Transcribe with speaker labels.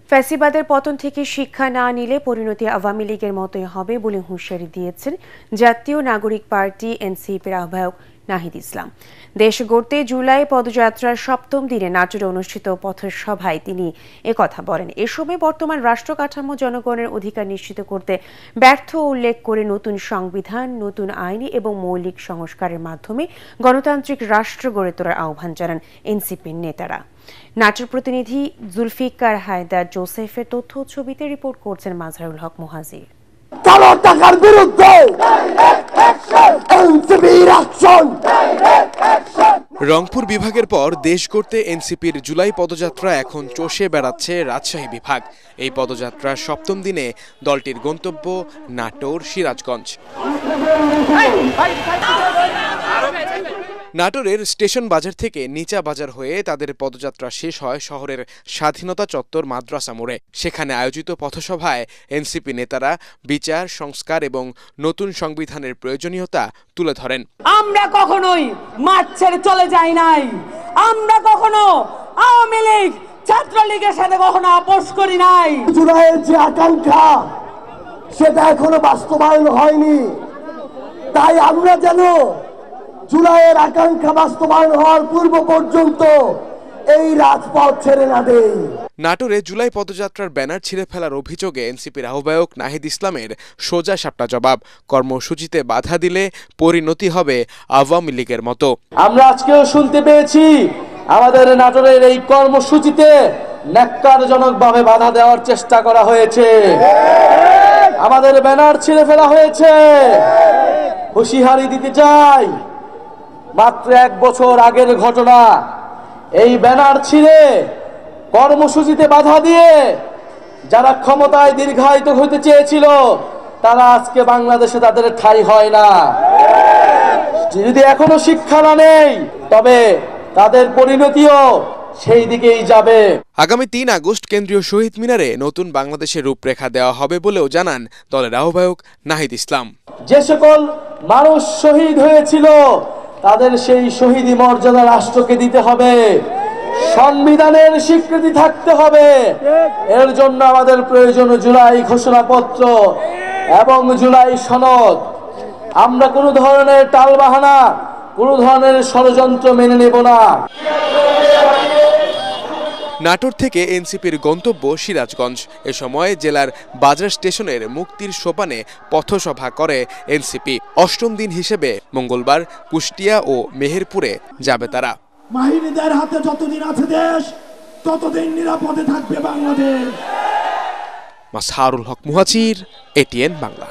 Speaker 1: ফ্যাসিবাদের পতন থেকে শিক্ষা না নিলে পরিণতি আওয়ামী লীগের মতোই হবে বলে হুঁশিয়ারি দিয়েছেন জাতীয় নাগরিক পার্টি এনসিপির আহ্বায়ক নাহিদ ইসলাম। দেশ গড়তে জুলাই পদযাত্রার সপ্তম দিনে নাটোরে অনুষ্ঠিত পথসভায় তিনি একথা বলেন। এ সময় বর্তমান রাষ্ট্র কাঠামো জনগণের অধিকার নিশ্চিত করতে ব্যর্থ উল্লেখ করে নতুন সংবিধান, নতুন আইন এবং মৌলিক সংস্কারের মাধ্যমে গণতান্ত্রিক রাষ্ট্র গড়ে তোলার আহ্বান জানান এনসিপির নেতারা। নাটোর প্রতিনিধি জুলফিকার হায়দার জোসেফের তথ্য ছবিতে রিপোর্ট করছেন মাজহারুল হক মুহাজির।
Speaker 2: কালো টাকার বিরুদ্ধে
Speaker 3: রংপুর বিভাগের পর দেশ গড়তে এনসিপির জুলাই পদযাত্রা এখন চষে বেড়াচ্ছে রাজশাহী বিভাগ। এই পদযাত্রার সপ্তম দিনে দলটির গন্তব্য নাটোর, সিরাজগঞ্জ। নাটোরের স্টেশন বাজার থেকে নিচা বাজার হয়ে তাদের পদযাত্রা শেষ হয় শহরের স্বাধীনতা চত্বর মাদ্রাসা মোড়ে। সেখানে আয়োজিত পথসভায় এনসিপি নেতারা বিচার, সংস্কার এবং নতুন সংবিধানের প্রয়োজনীয়তা তুলে ধরেন।
Speaker 4: আমরা কখনোই মাঠ ছেড়ে চলে যাই নাই। আমরা কখনো আওয়ামী লীগ, ছাত্রলীগের সাথে কখনো আপোষ করি নাই।
Speaker 2: জুলাইয়ের যে আকাঙ্ক্ষা সেটা এখনো বাস্তবায়ন হয়নি, তাই আমরা যেন জুলাইয়ের আকাঙ্ক্ষা বাস্তবায়ন হওয়ার পূর্ব পর্যন্ত এই রাজপথ ছেড়ে না দেই।
Speaker 3: নাটোরে জুলাই পদযাত্রার ব্যানার ছিঁড়ে ফেলার অভিযোগে এনসিপির আহ্বায়ক নাহিদ ইসলামের সোজা সাপটা জবাব, কর্মসূচিতে বাধা দিলে পরিণতি হবে আওয়ামী লীগের মতো।
Speaker 5: আমরা আজকেও শুনতে পেয়েছি আমাদের নাটোরের এই কর্মসূচিতে ন্যাক্কারজনকভাবে বাধা দেওয়ার চেষ্টা করা হয়েছে, আমাদের ব্যানার ছিঁড়ে ফেলা হয়েছে। হুঁশিয়ারি দিতে চাই, মাত্র 1 বছর আগের ঘটনা। এই ব্যানার ছিঁড়ে কর্মসূচিতে বাধা দিয়ে যারা ক্ষমতায় দীর্ঘায়িত হতে চেয়েছিল তারা আজকে বাংলাদেশে তাদের ঠাঁই হয় না। যদি এখনো শিক্ষা না নেই তবে তাদের পরিণতিও সেই দিকেই যাবে।
Speaker 3: আগামী 3 আগস্ট কেন্দ্রীয় শহীদ মিনারে নতুন বাংলাদেশের রূপরেখা দেওয়া হবে বলেও জানান দলের আহ্বায়ক নাহিদ ইসলাম।
Speaker 5: যে সকল মানুষ শহীদ হয়েছিল তাদের সেই শহীদি মর্যাদা রাষ্ট্রকে দিতে হবে, সংবিধানের স্বীকৃতি থাকতে হবে। এর জন্য আমাদের প্রয়োজন জুলাই ঘোষণাপত্র এবং জুলাই সনদ। আমরা কোনো ধরনের টালবাহানা, কোনো ধরনের ষড়যন্ত্র মেনে নেব না।
Speaker 3: নাটোর থেকে এনসিপির গন্তব্য সিরাজগঞ্জ। এ সময় জেলার বাজার স্টেশনের মুক্তির সোপানে পথসভা করে এনসিপি। 8ম দিন হিসেবে মঙ্গলবার কুষ্টিয়া ও মেহেরপুরে যাবে তারা।
Speaker 2: মাহিনীদের হাতে যতদিন আছে দেশ, ততদিন নিরাপদে থাকবে বাংলাদেশ।
Speaker 3: মাজহারুল হক মুহাজির, এটিএন বাংলা।